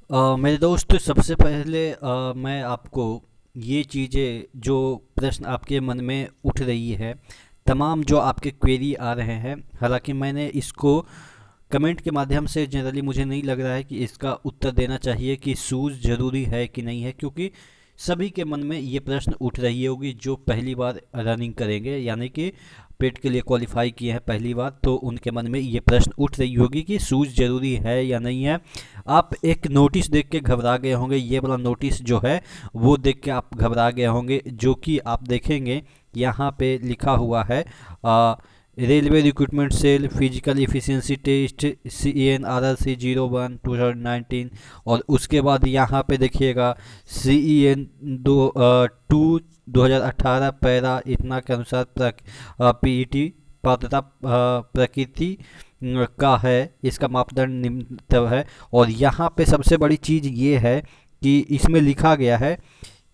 मेरे दोस्त, सबसे पहले मैं आपको ये चीज़ें जो प्रश्न आपके मन में उठ रही है, तमाम जो आपके क्वेरी आ रहे हैं, हालांकि मैंने इसको कमेंट के माध्यम से जनरली मुझे नहीं लग रहा है कि इसका उत्तर देना चाहिए कि शूज़ ज़रूरी है कि नहीं है, क्योंकि सभी के मन में ये प्रश्न उठ रही होगी जो पहली बार रनिंग करेंगे, यानी कि पेट के लिए क्वालिफाई किए हैं पहली बार, तो उनके मन में ये प्रश्न उठ रही होगी कि शूज़ ज़रूरी है या नहीं है। आप एक नोटिस देख के घबरा गए होंगे, ये वाला नोटिस जो है वो देख के आप घबरा गए होंगे, जो कि आप देखेंगे यहाँ पे लिखा हुआ है railway recruitment cell physical efficiency test CEN RRC 01 2019। और उसके बाद यहाँ पे देखिएगा CEN 2018 पैरा इतना के अनुसार PET पात्रता प्रकृति का है, इसका मापदंड निम्नतम है। और यहाँ पे सबसे बड़ी चीज़ ये है कि इसमें लिखा गया है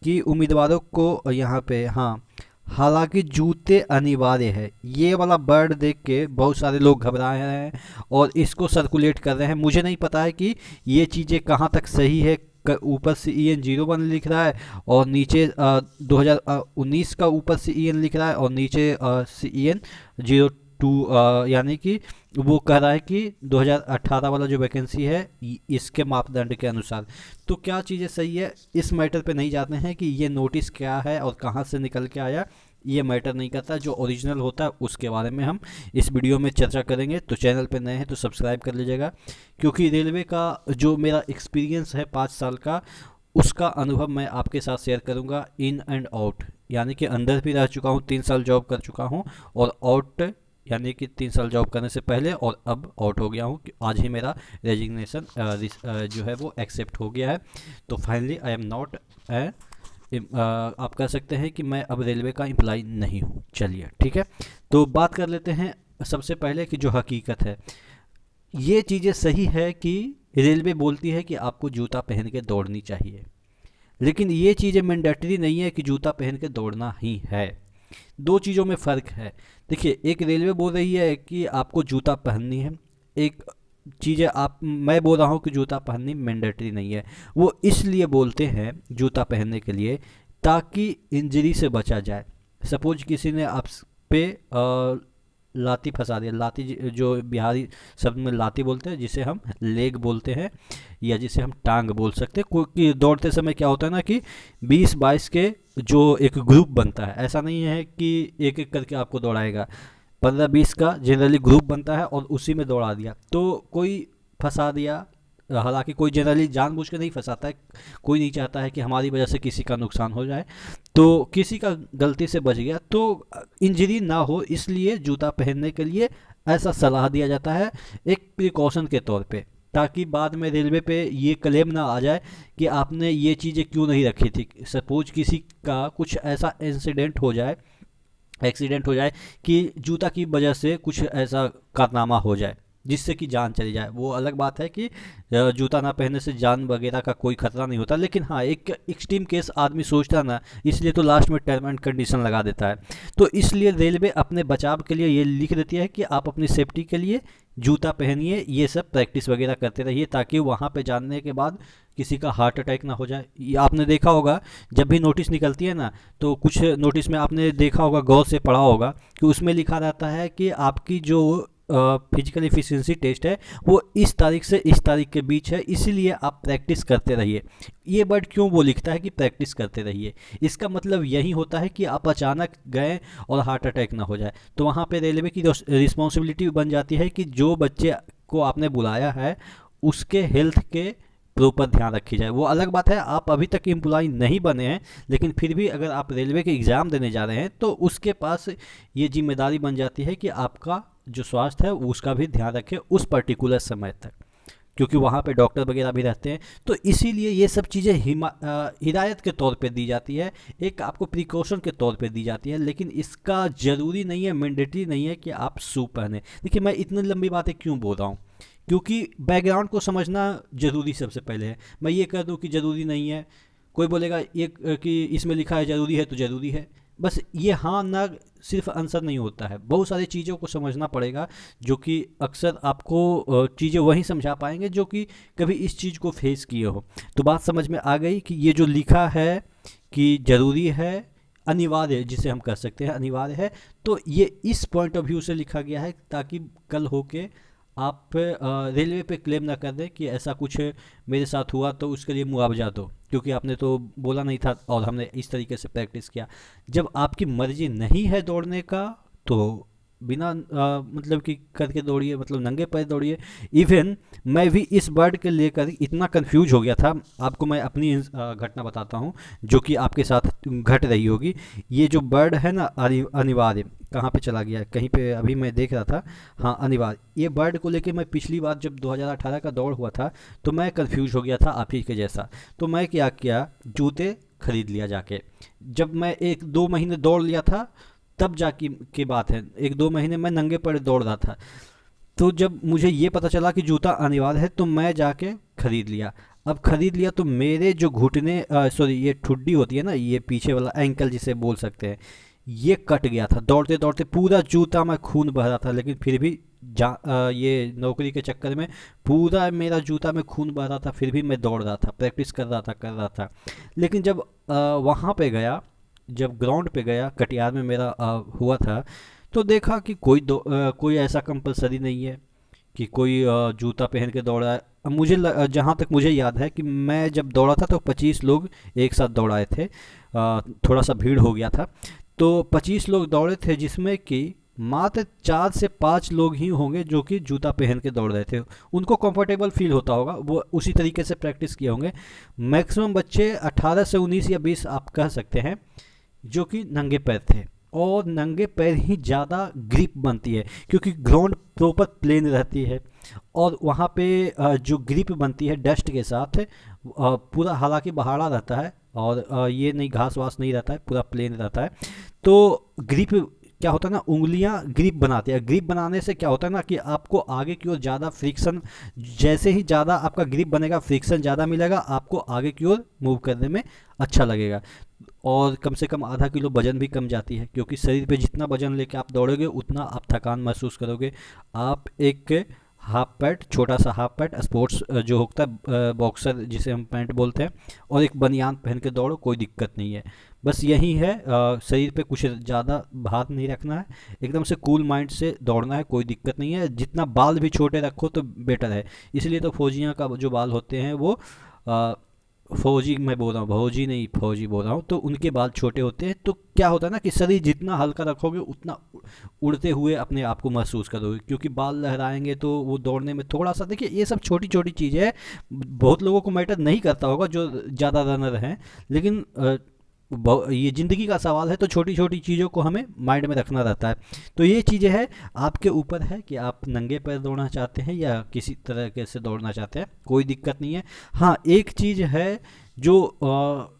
कि उम्मीदवारों को यहाँ पे, हाँ, हालांकि जूते अनिवार्य है। ये वाला वर्ड देख के बहुत सारे लोग घबराए हैं और इसको सर्कुलेट कर रहे हैं। मुझे नहीं पता है कि ये चीज़ें कहाँ तक सही है। ऊपर से CEN 01 लिख रहा है और नीचे 2019 का ऊपर CEN लिख रहा है और नीचे CEN 02, यानी कि वो कह रहा है कि 2018 वाला जो वैकेंसी है इसके मापदंड के अनुसार। तो क्या चीज़ें सही है, इस मैटर पे नहीं जाते हैं कि ये नोटिस क्या है और कहाँ से निकल के आया, ये मैटर नहीं करता। जो ओरिजिनल होता है उसके बारे में हम इस वीडियो में चर्चा करेंगे। तो चैनल पे नए हैं तो सब्सक्राइब कर लीजिएगा, क्योंकि रेलवे का जो मेरा एक्सपीरियंस है 5 साल का, उसका अनुभव मैं आपके साथ शेयर करूंगा इन एंड आउट, यानी कि अंदर भी रह चुका हूँ, 3 साल जॉब कर चुका हूँ, और आउट यानी कि 3 साल जॉब करने से पहले और अब आउट हो गया हूँ। आज ही मेरा रेजिग्नेशन जो है वो एक्सेप्ट हो गया है। तो फाइनली आई एम नॉट आप कह सकते हैं कि मैं अब रेलवे का एम्प्लॉय नहीं हूँ। चलिए ठीक है, तो बात कर लेते हैं सबसे पहले कि जो हकीकत है, ये चीज़ें सही है कि रेलवे बोलती है कि आपको जूता पहन के दौड़नी चाहिए, लेकिन ये चीज़ें मैंडेटरी नहीं है कि जूता पहन के दौड़ना ही है। दो चीज़ों में फ़र्क है। देखिए, एक रेलवे बोल रही है कि आपको जूता पहननी है, एक चीज़ें आप मैं बोल रहा हूँ कि जूता पहननी मैंडेटरी नहीं है। वो इसलिए बोलते हैं जूता पहनने के लिए ताकि इंजरी से बचा जाए। सपोज किसी ने आप पे लाती फंसा दिया, लाती जो बिहारी शब्द में लाती बोलते हैं, जिसे हम लेग बोलते हैं या जिसे हम टांग बोल सकते हैं। क्योंकि दौड़ते समय क्या होता है ना कि 20-22 के जो एक ग्रुप बनता है, ऐसा नहीं है कि एक एक करके आपको दौड़ाएगा, 15-20 का जनरली ग्रुप बनता है और उसी में दौड़ा दिया। तो कोई फंसा दिया, हालांकि कोई जनरली जानबूझ के नहीं फंसाता है, कोई नहीं चाहता है कि हमारी वजह से किसी का नुकसान हो जाए, तो किसी का गलती से बच गया तो इंजरी ना हो, इसलिए जूता पहनने के लिए ऐसा सलाह दिया जाता है एक प्रिकॉशन के तौर पे, ताकि बाद में रेलवे पे ये क्लेम ना आ जाए कि आपने ये चीज़ें क्यों नहीं रखी थी। सपोज किसी का कुछ ऐसा इंसिडेंट हो जाए, एक्सीडेंट हो जाए कि जूता की वजह से कुछ ऐसा कारनामा हो जाए जिससे कि जान चली जाए, वो अलग बात है कि जूता ना पहनने से जान वगैरह का कोई खतरा नहीं होता। लेकिन हाँ, एक एक्सट्रीम केस आदमी सोचता ना, इसलिए तो लास्ट में टर्म एंड कंडीशन लगा देता है। तो इसलिए रेलवे अपने बचाव के लिए ये लिख देती है कि आप अपनी सेफ्टी के लिए जूता पहनिए, ये सब प्रैक्टिस वगैरह करते रहिए, ताकि वहाँ पे जानने के बाद किसी का हार्ट अटैक ना हो जाए। ये आपने देखा होगा जब भी नोटिस निकलती है ना, तो कुछ नोटिस में आपने देखा होगा, गौर से पढ़ा होगा कि उसमें लिखा रहता है कि आपकी जो फिजिकल एफिशिएंसी टेस्ट है वो इस तारीख से इस तारीख के बीच है, इसीलिए आप प्रैक्टिस करते रहिए। ये वर्ड क्यों वो लिखता है कि प्रैक्टिस करते रहिए, इसका मतलब यही होता है कि आप अचानक गए और हार्ट अटैक ना हो जाए। तो वहाँ पे रेलवे की रिस्पॉन्सिबिलिटी बन जाती है कि जो बच्चे को आपने बुलाया है उसके हेल्थ के प्रॉपर ध्यान रखी जाए। वो अलग बात है आप अभी तक एम्प्लॉय नहीं बने हैं, लेकिन फिर भी अगर आप रेलवे के एग्ज़ाम देने जा रहे हैं तो उसके पास ये जिम्मेदारी बन जाती है कि आपका जो स्वास्थ्य है उसका भी ध्यान रखें उस पर्टिकुलर समय तक, क्योंकि वहाँ पे डॉक्टर वगैरह भी रहते हैं। तो इसीलिए ये सब चीज़ें हिदायत के तौर पे दी जाती है, एक आपको प्रिकॉशन के तौर पे दी जाती है, लेकिन इसका ज़रूरी नहीं है, मैंडेटरी नहीं है कि आप शू पहने। देखिए, मैं इतनी लंबी बातें क्यों बोल रहा हूँ, क्योंकि बैकग्राउंड को समझना ज़रूरी सबसे पहले है। मैं ये कह दूँ कि ज़रूरी नहीं है, कोई बोलेगा ये कि इसमें लिखा है ज़रूरी है तो ज़रूरी है, बस ये हाँ ना सिर्फ आंसर नहीं होता है, बहुत सारी चीज़ों को समझना पड़ेगा, जो कि अक्सर आपको चीज़ें वही समझा पाएंगे जो कि कभी इस चीज़ को फेस किए हो। तो बात समझ में आ गई कि ये जो लिखा है कि ज़रूरी है, अनिवार्य जिसे हम कह सकते हैं अनिवार्य है, तो ये इस पॉइंट ऑफ व्यू से लिखा गया है ताकि कल होके आप रेलवे पे क्लेम ना कर दें कि ऐसा कुछ मेरे साथ हुआ तो उसके लिए मुआवजा दो, क्योंकि आपने तो बोला नहीं था और हमने इस तरीके से प्रैक्टिस किया। जब आपकी मर्जी नहीं है दौड़ने का तो बिना मतलब कि करके दौड़िए, मतलब नंगे पैर दौड़िए। इवन मैं भी इस बर्ड के लेकर इतना कंफ्यूज हो गया था, आपको मैं अपनी घटना बताता हूँ जो कि आपके साथ घट रही होगी। ये जो बर्ड है ना अनिवार्य, कहाँ पे चला गया है, कहीं पे अभी मैं देख रहा था, हाँ अनिवार्य, ये बर्ड को लेके मैं पिछली बार जब 2018 का दौड़ हुआ था तो मैं कंफ्यूज हो गया था आप ही के जैसा। तो मैं क्या किया, जूते खरीद लिया जाके। जब मैं 1-2 महीने दौड़ लिया था तब जाके की बात है, 1-2 महीने मैं नंगे पैर दौड़ रहा था। तो जब मुझे ये पता चला कि जूता अनिवार्य है तो मैं जाके खरीद लिया। अब खरीद लिया तो मेरे जो घुटने सॉरी ये ठुड्डी होती है ना, ये पीछे वाला एंकल जिसे बोल सकते हैं, ये कट गया था। दौड़ते दौड़ते पूरा जूता में खून बह रहा था, लेकिन फिर भी ये नौकरी के चक्कर में पूरा मेरा जूता में खून बह रहा था, फिर भी मैं दौड़ रहा था, प्रैक्टिस कर रहा था। लेकिन जब वहाँ पे गया, जब ग्राउंड पे गया, कटिहार में मेरा हुआ था, तो देखा कि कोई ऐसा कंपलसरी नहीं है कि कोई जूता पहन के दौड़ा है। अब मुझे जहाँ तक मुझे याद है कि मैं जब दौड़ा था तो 25 लोग एक साथ दौड़ाए थे, थोड़ा सा भीड़ हो गया था। तो 25 लोग दौड़े थे जिसमें कि मात्र 4 से 5 लोग ही होंगे जो कि जूता पहन के दौड़ रहे थे। उनको कंफर्टेबल फील होता होगा, वो उसी तरीके से प्रैक्टिस किए होंगे। मैक्सिमम बच्चे 18 से 19 या 20 आप कह सकते हैं जो कि नंगे पैर थे, और नंगे पैर ही ज़्यादा ग्रिप बनती है क्योंकि ग्राउंड प्रॉपर प्लेन रहती है, और वहाँ पे जो ग्रिप बनती है डस्ट के साथ पूरा हालांकि बहाड़ा रहता है, और ये नहीं घास वास नहीं रहता है, पूरा प्लेन रहता है। तो ग्रिप क्या होता है ना, उंगलियां ग्रिप बनाती है। ग्रिप बनाने से क्या होता है ना कि आपको आगे की ओर ज़्यादा फ्रिक्शन, जैसे ही ज़्यादा आपका ग्रिप बनेगा फ्रिक्शन ज़्यादा मिलेगा, आपको आगे की ओर मूव करने में अच्छा लगेगा, और कम से कम आधा किलो वजन भी कम जाती है, क्योंकि शरीर पे जितना वजन लेके आप दौड़ोगे उतना आप थकान महसूस करोगे। आप एक हाफ पैंट, छोटा सा हाफ पैंट स्पोर्ट्स जो होता है बॉक्सर जिसे हम पैंट बोलते हैं, और एक बनियान पहन के दौड़ो, कोई दिक्कत नहीं है। बस यही है, शरीर पे कुछ ज़्यादा भार नहीं रखना है, एकदम से कूल माइंड से दौड़ना है, कोई दिक्कत नहीं है। जितना बाल भी छोटे रखो तो बेटर है, इसलिए तो फौजियों का जो बाल होते हैं वो फौजी, मैं बोल रहा हूँ भौजी नहीं फौजी बोल रहा हूँ, तो उनके बाल छोटे होते हैं। तो क्या होता है ना कि शरीर जितना हल्का रखोगे उतना उड़ते हुए अपने आप को महसूस करोगे, क्योंकि बाल लहराएंगे तो वो दौड़ने में थोड़ा सा, देखिए ये सब छोटी छोटी चीज़ें हैं, बहुत लोगों को मैटर नहीं करता होगा जो ज़्यादा रनर हैं, लेकिन ये ज़िंदगी का सवाल है तो छोटी छोटी चीज़ों को हमें माइंड में रखना रहता है। तो ये चीज़ें हैं, आपके ऊपर है कि आप नंगे पैर दौड़ना चाहते हैं या किसी तरह के से दौड़ना चाहते हैं, कोई दिक्कत नहीं है। हाँ एक चीज़ है जो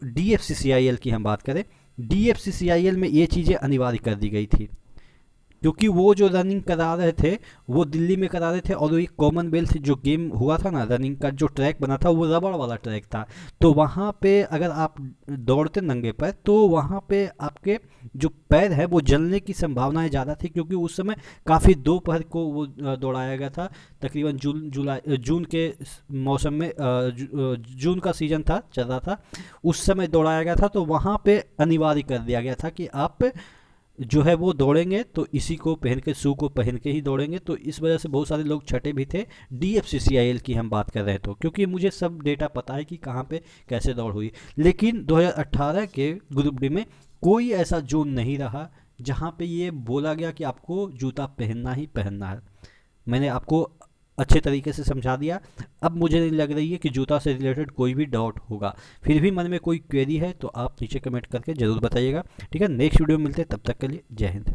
DFCCIL की हम बात करें, DFCCIL में ये चीज़ें अनिवार्य कर दी गई थी, क्योंकि वो जो रनिंग करा रहे थे वो दिल्ली में करा रहे थे, और ये कॉमनवेल्थ जो गेम हुआ था ना, रनिंग का जो ट्रैक बना था वो रबड़ वाला ट्रैक था। तो वहाँ पे अगर आप दौड़ते नंगे पैर तो वहाँ पे आपके जो पैर है वो जलने की संभावनाएं ज़्यादा थी, क्योंकि उस समय काफ़ी दोपहर को वो दौड़ाया गया था, तकरीबन जून के मौसम में, जून का सीज़न था, चल रहा था, उस समय दौड़ाया गया था। तो वहाँ पे अनिवार्य कर दिया गया था कि आप जो है वो दौड़ेंगे तो इसी को पहन के, शू को पहन के ही दौड़ेंगे। तो इस वजह से बहुत सारे लोग छटे भी थे। DFCCIL की हम बात कर रहे हैं तो, क्योंकि मुझे सब डेटा पता है कि कहाँ पे कैसे दौड़ हुई। लेकिन 2018 के ग्रुप डी में कोई ऐसा जोन नहीं रहा जहाँ पे ये बोला गया कि आपको जूता पहनना ही पहनना है। मैंने आपको अच्छे तरीके से समझा दिया। अब मुझे नहीं लग रही है कि जूता से रिलेटेड कोई भी डाउट होगा। फिर भी मन में कोई क्वेरी है तो आप नीचे कमेंट करके ज़रूर बताइएगा। ठीक है, नेक्स्ट वीडियो में मिलते हैं, तब तक के लिए जय हिंद।